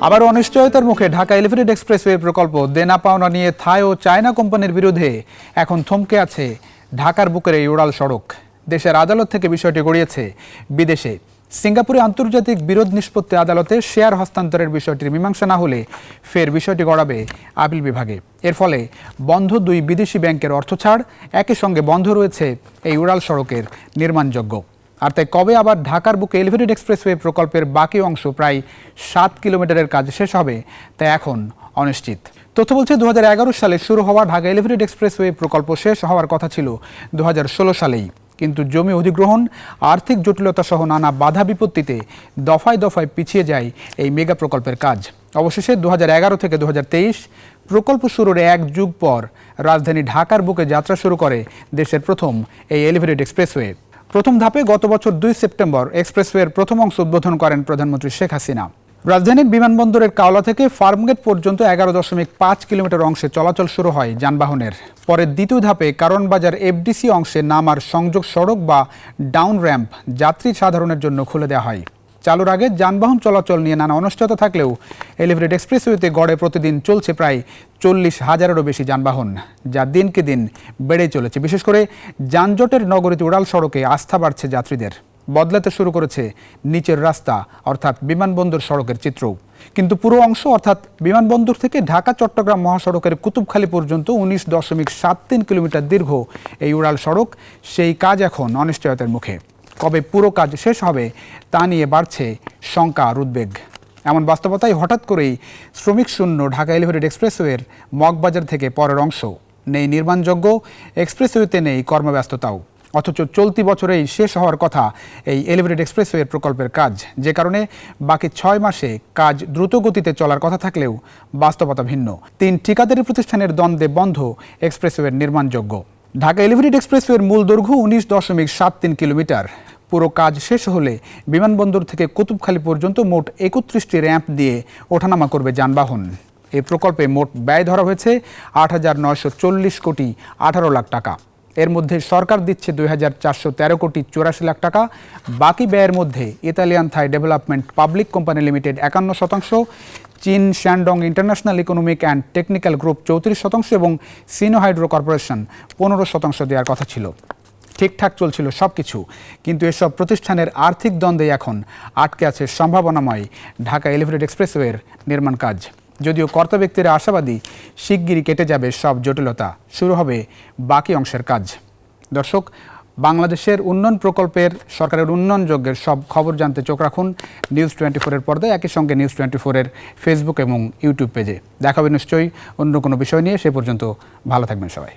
আবার অনিশ্চয়তার মুখে ঢাকা এলিভেটেড এক্সপ্রেসওয়ে প্রকল্প দেনা পাওনা নিয়ে থাই ও চায়না কোম্পানির বিরুদ্ধে এখন থমকে আছে ঢাকার বুকের এই উড়াল সড়ক। দেশের আদালত থেকে বিষয়টি গড়িয়েছে বিদেশে। সিঙ্গাপুরে আন্তর্জাতিক বিরোধ নিষ্পত্তি আদালতে শেয়ার হস্তান্তরের বিষয়টির মীমাংসা না হলে ফের বিষয়টি গড়াবে আপিল বিভাগে। এর ফলে বন্ধ দুই বিদেশি ব্যাংকের অর্থ ছাড়, একই সঙ্গে বন্ধ রয়েছে এই উড়াল সড়কের নির্মাণযোগ্য। আর তাই কবে আবার ঢাকার বুকে এলিভেটেড এক্সপ্রেসওয়ে প্রকল্পের বাকি অংশ প্রায় ৭ কিলোমিটারের কাজ শেষ হবে তা এখন অনিশ্চিত। তথ্য বলছে ২০১১ সালে শুরু হওয়া ঢাকা এলিভেটেড এক্সপ্রেসওয়ে প্রকল্প শেষ হওয়ার কথা ছিল ২০১৬ সালেই, কিন্তু জমি অধিগ্রহণ, আর্থিক জটিলতা সহ নানা বাধা বিপত্তিতে দফায় দফায় পিছিয়ে যায় এই মেগা প্রকল্পের কাজ। অবশেষে ২০১১ থেকে ২০২৩ প্রকল্প শুরুর এক যুগ পর রাজধানী ঢাকার বুকে যাত্রা শুরু করে দেশের প্রথম এই এলিভেটেড এক্সপ্রেসওয়ে। প্রথম ধাপে গত বছর ২ সেপ্টেম্বর এক্সপ্রেসওয়ের প্রথম অংশ উদ্বোধন করেন প্রধানমন্ত্রী শেখ হাসিনা। রাজধানীর বিমানবন্দরের কাওলা থেকে ফার্মগেট পর্যন্ত ১১.৫ কিলোমিটার অংশে চলাচল শুরু হয় যানবাহনের। পরে দ্বিতীয় ধাপে কারওয়ানবাজার এফডিসি অংশে নামার সংযোগ সড়ক বা ডাউন র্যাম্প যাত্রী সাধারণের জন্য খুলে দেওয়া হয়। চালুর আগে যানবাহন চলাচল নিয়ে নানা অনিশ্চয়তা থাকলেও এলিভেটেড এক্সপ্রেসওয়েতে গড়ে প্রতিদিন চলছে প্রায় ৪০,০০০-এরও বেশি যানবাহন, যা দিনকে দিন বেড়েই চলেছে। বিশেষ করে যানজটের নগরীতে উড়াল সড়কে আস্থা বাড়ছে যাত্রীদের। বদলাতে শুরু করেছে নিচের রাস্তা অর্থাৎ বিমানবন্দর সড়কের চিত্রও। কিন্তু পুরো অংশ অর্থাৎ বিমানবন্দর থেকে ঢাকা চট্টগ্রাম মহাসড়কের কুতুবখালী পর্যন্ত ১৯.৭৩ কিলোমিটার দীর্ঘ এই উড়াল সড়ক, সেই কাজ এখন অনিশ্চয়তার মুখে। কবে পুরো কাজ শেষ হবে তা নিয়ে বাড়ছে শঙ্কা আর উদ্বেগ। এমন বাস্তবতায় হঠাৎ করেই শ্রমিক শূন্য ঢাকা এলিভেটেড এক্সপ্রেসওয়ের মগবাজার থেকে পরের অংশ নেই নির্মাণযোগ্য, এক্সপ্রেসওয়েতে নেই কর্মব্যস্ততাও। অথচ চলতি বছরেই শেষ হওয়ার কথা এই এলিভেটেড এক্সপ্রেসওয়ের প্রকল্পের কাজ, যে কারণে বাকি ৬ মাসে কাজ দ্রুত গতিতে চলার কথা থাকলেও বাস্তবতা ভিন্ন। ৩ ঠিকাদারি প্রতিষ্ঠানের দ্বন্দ্বে বন্ধ এক্সপ্রেসওয়ের নির্মাণযোগ্য। ঢাকা এলিভেটেড এক্সপ্রেসওয়ের মূল দৈর্ঘ্য ১৯.৭৩ কিলোমিটার। পুরো কাজ শেষ হলে বিমানবন্দর থেকে কুতুবখালী পর্যন্ত মোট ৩১টি র্যাম্প দিয়ে ওঠানামা করবে যানবাহন। এই প্রকল্পে মোট ব্যয় ধরা হয়েছে ৮,৯৪০ কোটি ১৮ লাখ টাকা। এর মধ্যে সরকার দিচ্ছে ২,৪১৩ কোটি ৮৪ লাখ টাকা। বাকি ব্যয়ের মধ্যে ইতালিয়ান থাই ডেভেলপমেন্ট পাবলিক কোম্পানি লিমিটেড ৫১%, চীন Shandong international economic and technical group ৩৪% এবং সিনো হাইড্রো কর্পোরেশন ১৫% দেওয়ার কথা ছিল। ঠিকঠাক চলছিল সব কিছু, কিন্তু এসব প্রতিষ্ঠানের আর্থিক দ্বন্দ্বে এখন আটকে আছে সম্ভাবনাময় ঢাকা এলিভেটেড এক্সপ্রেসওয়ের নির্মাণ কাজ। যদিও কর্তা ব্যক্তিরা আশাবাদী শিগগিরই কেটে যাবে সব জটিলতা, শুরু হবে বাকি অংশের কাজ। দর্শক, বাংলাদেশের উন্নয়ন প্রকল্পের সরকারের উন্নয়ন যজ্ঞের সব খবর জানতে চোখ রাখুন নিউজ 24-এর পর্দায়, একই সঙ্গে নিউজ 24-এর ফেসবুক এবং ইউটিউব পেজে। দেখা হবে নিশ্চয়ই অন্য কোনো বিষয় নিয়ে। সে পর্যন্ত ভালো থাকবেন সবাই।